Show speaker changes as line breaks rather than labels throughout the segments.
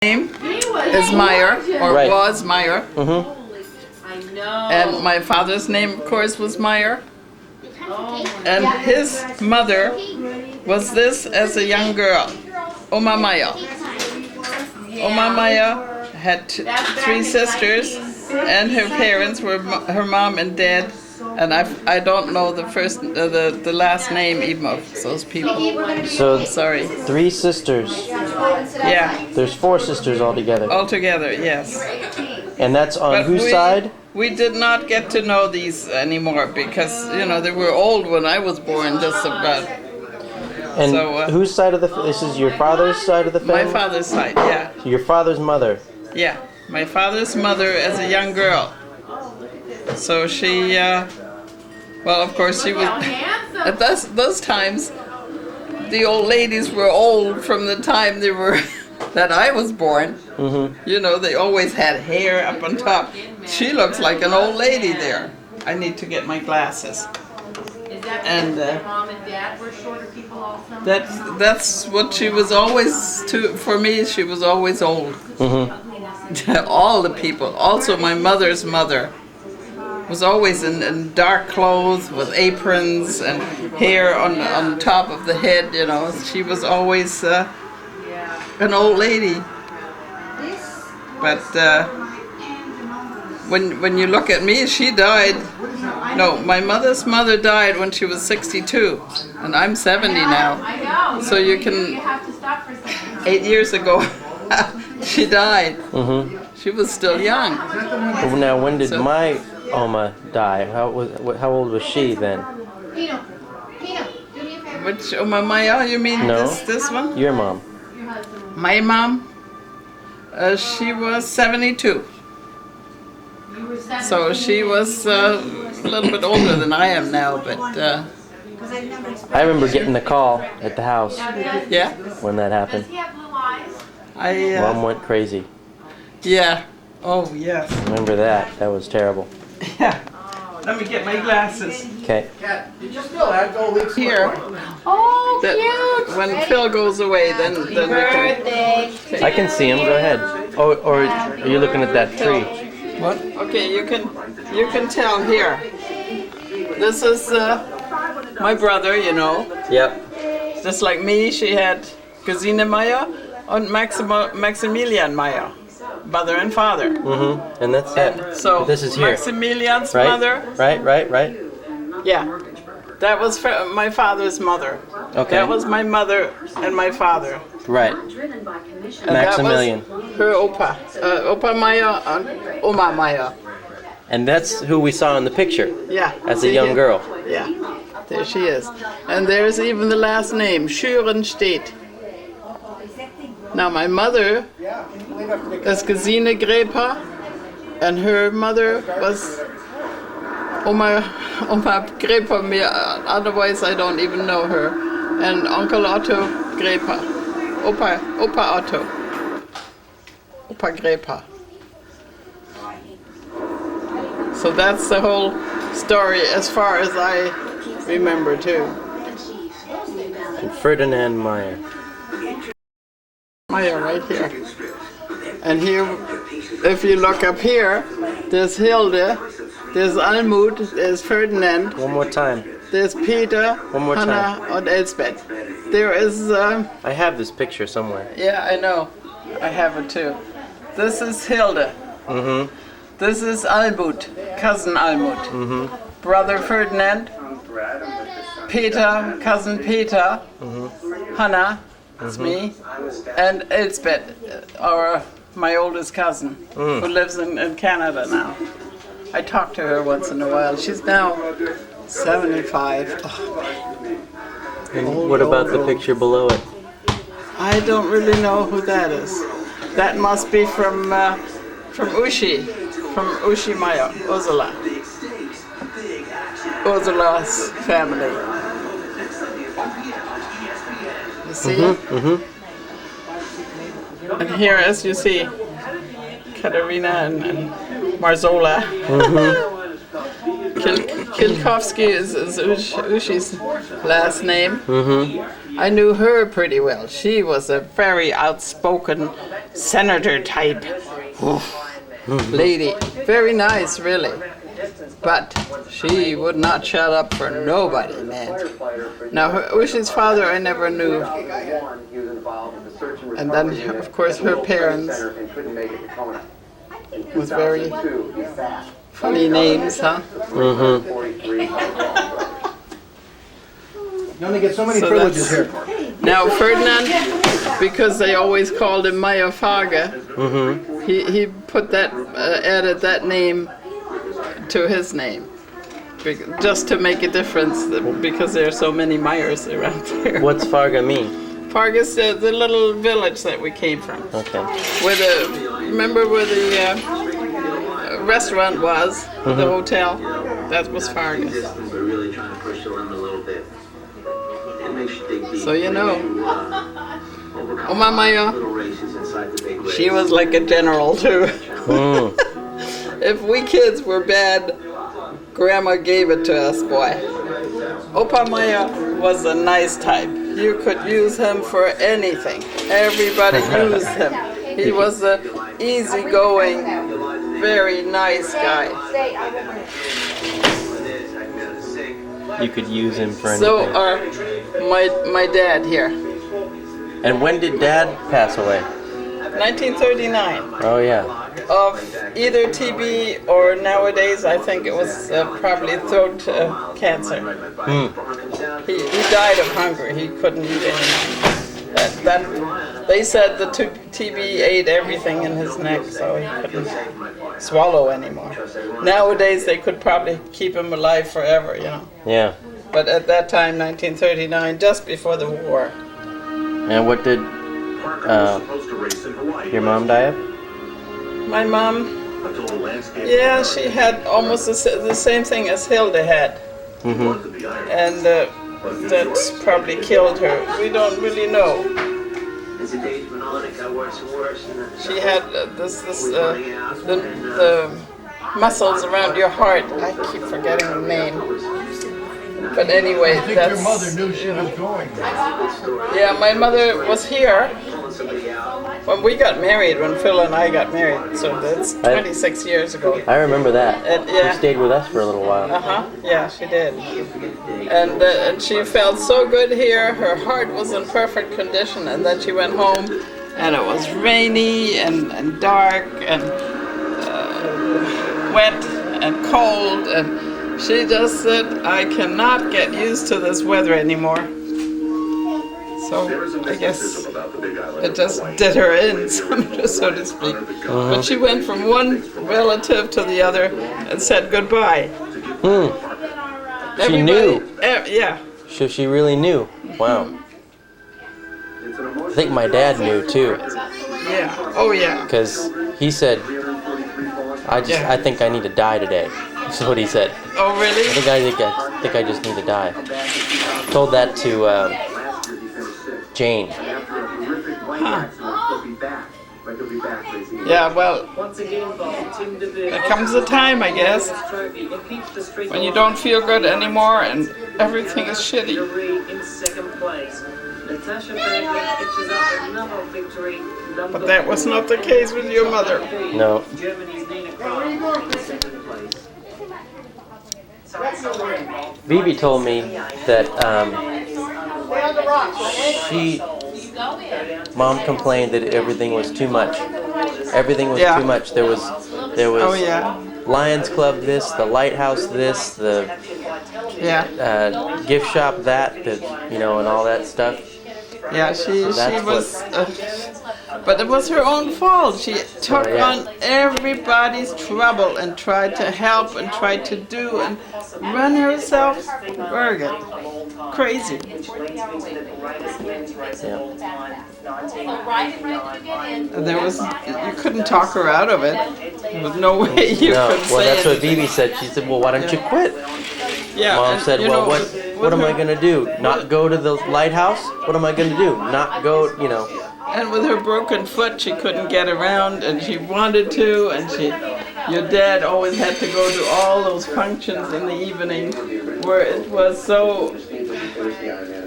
Name is Meyer, or
Right.
was Meyer.
Mm-hmm.
And my father's name, of course, was Meyer. And his mother was this as a young girl, Oma Meyer. Oma Meyer had three sisters, and her parents were her mom and dad. And I don't know the last name even of those people.
So
Sorry.
3 sisters.
Yeah.
There's 4 sisters altogether.
Altogether, yes.
And that's on
But
whose side?
We did not get to know these anymore because, you know, they were old when I was born, just about.
And
So,
whose side of this is your father's side of the family?
My father's side, yeah.
Your father's mother.
Yeah, my father's mother as a young girl. So she, well, of course she was, at those times, the old ladies were old from the time they were, that I was born.
Mm-hmm.
You know, they always had hair up on top. She looks like an old lady there. I need to get my glasses. And
mom and dad were shorter people also?
that's what she was always, for me, she was always old.
Mm-hmm.
All the people, also my mother's mother, was always in dark clothes with aprons and hair on top of the head, you know. She was always an old lady. But when you look at me, she died. No, my mother's mother died when she was 62, and I'm 70 now.
I know.
So you can,
have to stop for a second.
8 years ago, she died.
Mm-hmm.
She was still young.
Well, now, when did my Oma die? How old was she then?
Which Oma Maya, you mean
No.
this one?
Your mom.
My mom, she was 72. So she was a little bit older than I am now, but
I remember getting the call at the house
yeah,
when that happened.
Does he have blue eyes?
Mom went crazy.
Yeah, oh yes,
Remember that? That was terrible.
yeah. Let me get my glasses.
Okay.
Here,
Oh,
that when Phil goes away, then we can.
I can see him. Go ahead. Oh, or are you looking at that tree?
What? Okay, you can tell here. This is my brother, you know.
Yep.
Just like me, she had Gesine Meyer and Maximilian Meyer, mother and father.
Mm-hmm. And that's it.
So
This is here.
Maximilian's
Right?
mother,
Right.
yeah, that was my father's mother.
Okay.
That was my mother and my father.
Right.
And
Maximilian.
that was her Opa, Opa Meyer and Oma Meyer.
And that's who we saw in the picture
Yeah.
as a
see
young
here?
girl.
Yeah, there she is. And there's even the last name, Schürenstedt. Now my mother is Gesine Grepa, and her mother was Oma Grepa. Otherwise, I don't even know her. And Uncle Otto Grepa, Opa Otto, Opa Grepa. So that's the whole story as far as I remember too.
And Ferdinand Meyer.
Meyer right here. And here, if you look up here, there's Hilde, there's Almut, there's Ferdinand,
One more time.
there's Peter,
One more
Hanna, and Elsbeth. There is,
I have this picture somewhere.
yeah, I know, I have it too. This is Hilde.
Mm-hmm.
This is Almut, cousin Almut.
Mm-hmm.
Brother Ferdinand, Peter, cousin Peter, Hanna, that's me, and Elsbeth, my oldest cousin, who lives in Canada now. I talk to her once in a while. She's now 75. Oh,
And what about the picture below it?
I don't really know who that is. That must be from Ushi, from Ushi Meyer, Ursula. Ursula's family. You see?
Mm-hmm.
And here, as you see, Katerina and Marzola. Kilkowski is Ushi's last name. I knew her pretty well. She was a very outspoken, senator type. Lady. Very nice, really. But she would not shut up for nobody, man. Now, Wishy's father I never knew. And then, of course, her parents with very funny names, huh?
You only get so many privileges here.
Now, Ferdinand, because they always called him Meyer he put that, added that name to his name, just to make a difference, because there are so many Meyers around here.
What's Farga mean?
Farga's the little village that we came from.
Okay.
Remember where the restaurant was, the hotel? That was Farga. So you know, Oma Meyer, she was like a general too. If we kids were bad, Grandma gave it to us, boy. Opa Meyer was a nice type. You could use him for anything. Everybody used him. He was an easygoing, very nice guy.
You could use him for anything.
So my dad here.
And when did Dad pass away?
1939.
Oh yeah.
Of either TB or nowadays I think it was probably throat cancer. He died of hunger. He couldn't eat anymore. They said the TB ate everything in his neck, so he couldn't swallow anymore. Nowadays they could probably keep him alive forever, you know.
Yeah.
But at that time, 1939, just before the war.
And what did your mom die of?
My mom, yeah, she had almost the same thing as Hilda had. And that's probably killed her. We don't really know. She had the muscles around your heart. I keep forgetting the name. But anyway,
I think
that's...
your mother knew she was going.
Yeah, my mother was here when we got married, when Phil and I got married. So that's 26 years ago.
I remember that.
Yeah.
She stayed with us for a little while.
Yeah, she did. And she felt so good here. Her heart was in perfect condition. And then she went home, and it was rainy and dark and wet and cold. And she just said, I cannot get used to this weather anymore. So I guess it just did her in, so to speak. But she went from one relative to the other and said goodbye.
She knew.
Yeah.
So she really knew. Wow. I think my dad knew too.
Yeah. Oh yeah.
Because he said, I think I need to die today. That's what he said.
Oh really?
I think I just need to die. Told that to Jane.
Huh. Yeah, well, there comes a time, I guess, when you don't feel good anymore and everything is shitty. But that was not the case with your mother.
No. Bibi told me that Mom complained that everything was too much. Everything was too much. There was Lions Club this, the Lighthouse this, the gift shop that, and all that stuff.
Yeah, she was, but it was her own fault. She took on everybody's trouble and tried to help and tried to do and run herself crazy. There was, you couldn't talk her out of it. There was no way you could say
well, that's what
anything.
Bibi said. She said, well, why don't you quit?
Yeah,
Mom said, well, what am I going to do? Not go to the lighthouse? What am I going to do? Not go,
And with her broken foot, she couldn't get around, and she wanted to, and your dad always had to go to all those functions in the evening where it was so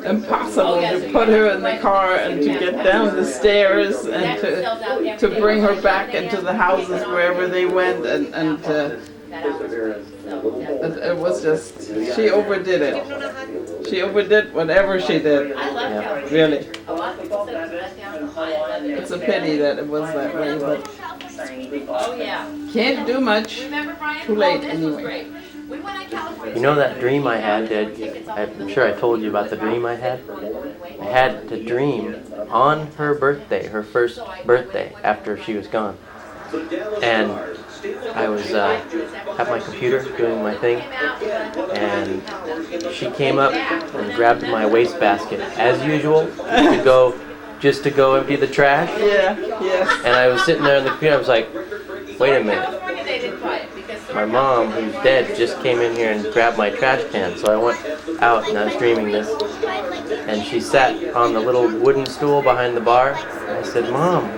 impossible to put her in the car and to get down the stairs and to bring her back into the houses wherever they went and it was just, she overdid it. She overdid whatever she did.
Yeah.
Really. It's a pity that it was that way, but
Oh, yeah.
can't do much.
Remember, Brian?
Too late
Oh, this was
anyway.
great. We went on California.
You know that dream I had, Dad? I'm sure I told you about the dream I had. I had the dream on her birthday, her first birthday after she was gone. And I was at my computer doing my thing, and she came up and grabbed my wastebasket, as usual, to go empty the trash.
Yeah, yes.
And I was sitting there on the computer, I was like, wait a minute. My mom, who's dead, just came in here and grabbed my trash can. So I went out and I was dreaming this. And she sat on the little wooden stool behind the bar. And I said, Mom,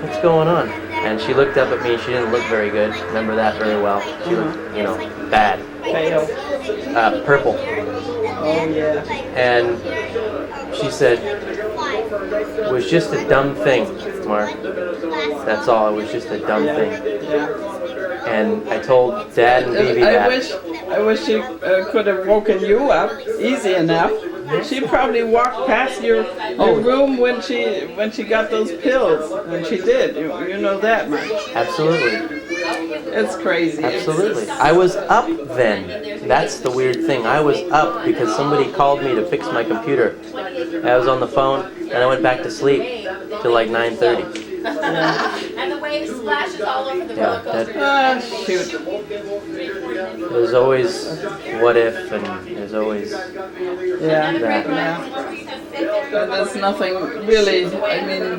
what's going on? And she looked up at me. She didn't look very good. Remember that very well. She looked, bad.
Pale.
Purple.
Oh, yeah.
And she said, it was just a dumb thing, Mark. That's all. It was just a dumb thing.
Yeah.
And I told Dad and Vivi
I
that.
wish she could have woken you up easy enough. She probably walked past your room when she got those pills, and she did. You know that much.
Absolutely.
It's crazy.
Absolutely. I was up then. That's the weird thing. I was up because somebody called me to fix my computer. I was on the phone, and I went back to sleep till like 9:30.
And the wave splashes all over the roller coaster.
Shoot.
There's always what if, and there's always
Yeah.
that.
But there's nothing really. I mean,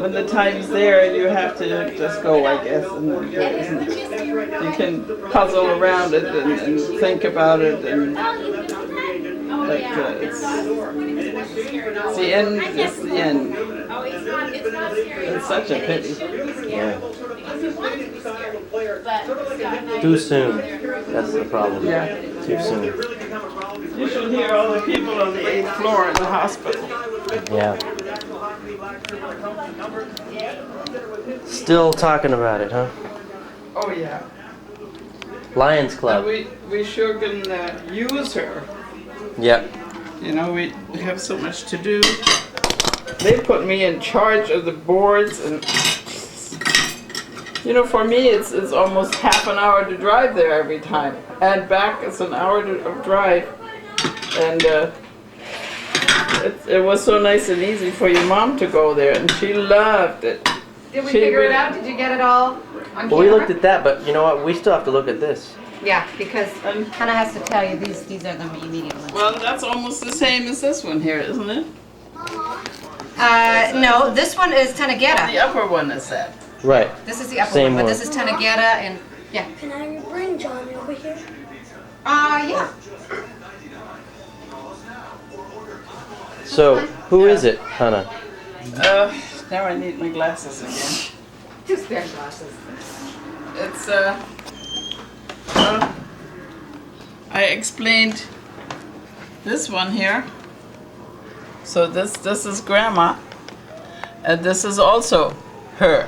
when the time's there, you have to just go, I guess. And there isn't, you can puzzle around it and think about it, but it's the end. It's the end. It's such a pity.
Yeah. Too soon. That's the problem.
Yeah.
Too soon.
You should hear all the people on the 8th floor in the hospital.
Yeah. Still talking about it, huh?
Oh yeah.
Lions Club.
We sure can use her.
Yep.
We have so much to do. They put me in charge of the boards, and for me it's almost half an hour to drive there every time, and back it's an hour of drive, and it was so nice and easy for your mom to go there, and she loved it.
Did we figure it out? Did you get it all on
Well, we
camera?
looked at that, but you know what? We still have to look at this.
Yeah, because Hannah has to tell you these are the immediate ones.
Well, that's almost the same as this one here, isn't it?
No, this one is
The
Tanagera.
upper one is that.
Right.
This is the upper
Same
one, but
one.
this is Tanagera, and yeah.
Can I bring John over here?
Yeah.
So, who is it, Hannah?
Now I need my glasses again.
2 spare glasses.
It's I explained this one here. So this is Grandma, and this is also her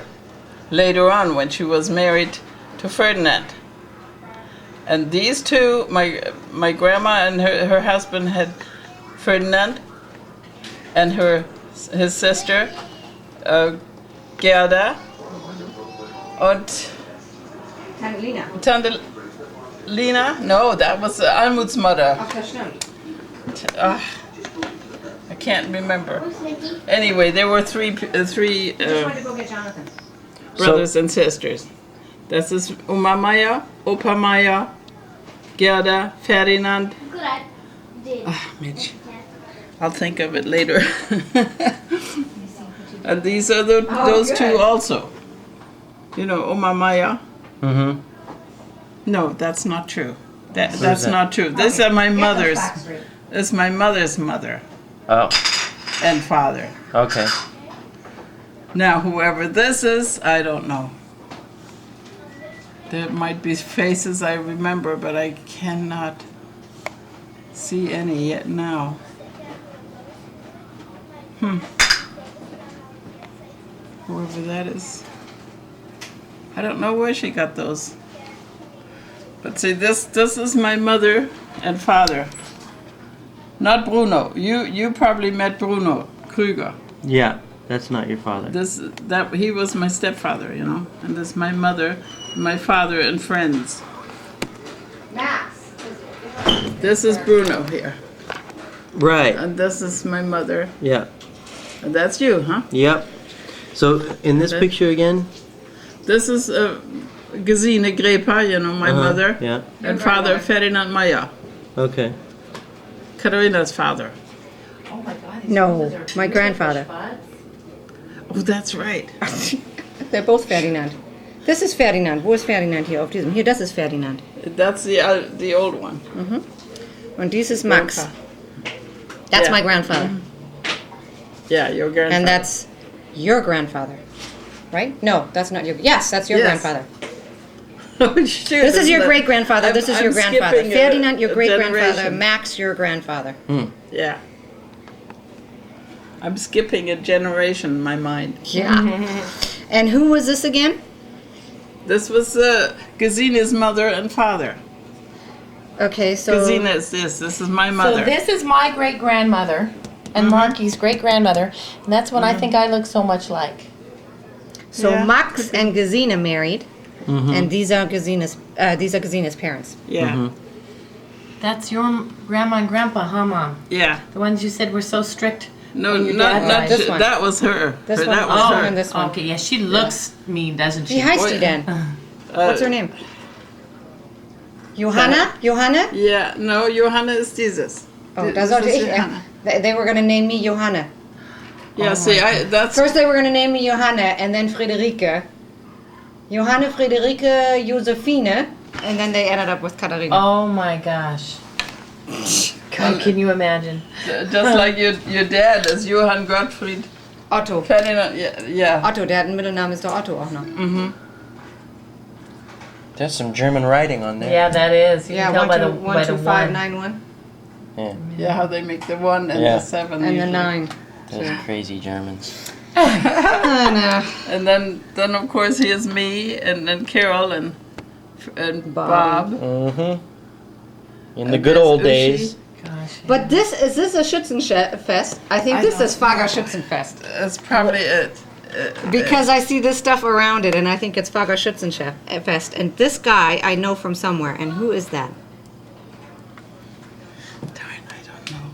later on when she was married to Ferdinand. And these two, my grandma and her husband had Ferdinand, and his sister Gerda, and Tante Lina. No, that was Almut's mother. I can't remember. Anyway, there were three brothers and sisters. Das ist Oma Meyer, Opa Meyer, Gerda, Ferdinand.
Good, I did.
Mensch. I'll think of it later. And these are those two also. Oma Meyer.
Mm-hmm.
No, that's not true. That's not true. These are my mother's. It's my mother's mother
Oh,
and father.
okay.
Now, whoever this is, I don't know. There might be faces I remember, but I cannot see any yet now. Whoever that is. I don't know where she got those. But see, this is my mother and father. Not Bruno. You probably met Bruno Krüger.
Yeah, that's not your father.
He was my stepfather, you know. And this is my mother, my father, and friends.
Max.
This is Bruno here.
Right.
And this is my mother.
Yeah.
And that's you, huh?
Yep. So in this picture again.
This is Gesine Grepa, you know, my mother.
Yeah.
And father Ferdinand Meyer,
Okay.
Katharina's father.
Oh my God. these
No,
roses are
my
beautiful
grandfather.
buds.
Oh, that's right.
They're both Ferdinand. Das ist Ferdinand. Wo ist Ferdinand hier auf diesem? Hier, das ist Ferdinand.
That's the old one.
Und dies ist Max.
Grandpa.
That's
Yeah.
my grandfather.
Yeah, your grandfather.
And that's your grandfather. Right? No, that's not your. Yes, that's your
Yes.
grandfather.
Oh, shoot,
This is your
isn't
great grandfather. This is
I'm
your grandfather.
skipping
Ferdinand, your
a
great grandfather.
generation.
Max, your grandfather.
Yeah. I'm skipping a generation in my mind.
Yeah. And who was this again?
This was Gesine's mother and father.
Okay, so.
Gesine is this. This is my mother.
So this is my great grandmother and Marky's great grandmother, and that's when I think I look so much like.
So
Yeah.
Max and Gesine married, and these are Gesine's parents.
Yeah.
That's your grandma and grandpa, huh, Mom?
Yeah.
The ones you said were so strict.
No,
When your
not
dad died.
This one.
that was her.
This one.
That was
Oh,
her.
and this one.
Okay, yeah, she looks mean, doesn't
Wie
she?
heißt die denn? What's her name? Johanna? Johanna?
Yeah, no, Johanna is dieses.
Oh, da
This
sollte
is
ich.
Johanna.
They were going to name me Johanna.
Yeah, see, that's
First they were going to name me Johanna and then Friederike. Johanna, Friederike, Josephine, and then they ended up with Katharina.
Oh my gosh. God, can you imagine?
just like your dad is Johann Gottfried
Otto.
Ferdinand. Yeah.
Otto, der hat einen Mittelnamen, ist doch Otto auch noch.
There's some German writing on there.
Yeah, that is. You
Yeah,
can tell by the
12591
Yeah, how they make the 1 and
Yeah.
the 7.
and the
usually.
9.
Those crazy Germans.
I know.
And then of course here's me and then Carol and
Bob.
Bob.
Mm-hmm. In the
And
good
there's
old
Uschi.
days.
Gosh.
But is this a Schützenfest? I think
I
this
don't
is Fager Schützenfest.
That's probably it.
Because I see this stuff around it and I think it's Fager Schützenfest. And this guy I know from somewhere. And who is that?
Darn, I don't know.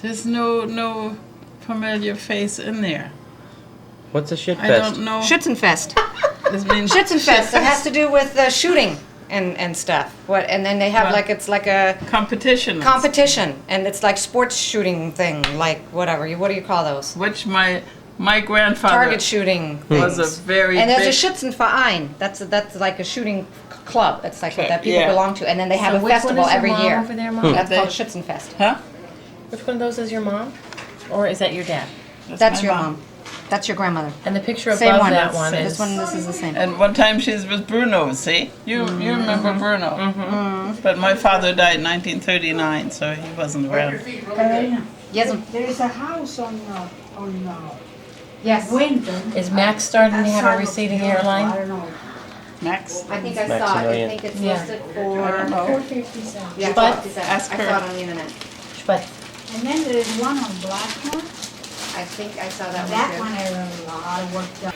There's no familiar face in there.
What's a shit
I
fest?
don't know.
Schützenfest.
This means
Schützenfest. It has to do with shooting and stuff. And then they have
What?
it's like a
competition.
competition and it's like sports shooting thing, like whatever. What do you call those?
Which my grandfather
Target shooting
was
things.
a very
And there's
big.
a Schützenverein. That's like a shooting club. It's like that people
Yeah.
belong to, and then they have
So
a
which one
festival
is your
every
mom
year.
over there, Mom?
That's
They-
called a Schützenfest.
Huh?
Which one of those is your mom? Or is that your dad?
That's
my
your mom. That's your grandmother.
And the picture above
Same one.
that one is...
This one. This is the same.
And one time she's with Bruno. See, you remember Bruno? But my father died in 1939, so he wasn't around.
Yes.
There is a house on
Yes.
Winton.
Is Max starting to have a receding
I
hairline?
don't know.
Max.
I think I saw it. I
Maximilian.
think it's
Yeah.
listed
I
for.
don't know.
457.
Yeah,
But-
57.
Ask
I
her.
saw it on the internet.
But
And then there is one on Blackmore.
I think I saw that,
That
one
one
too.
has a lot of work done.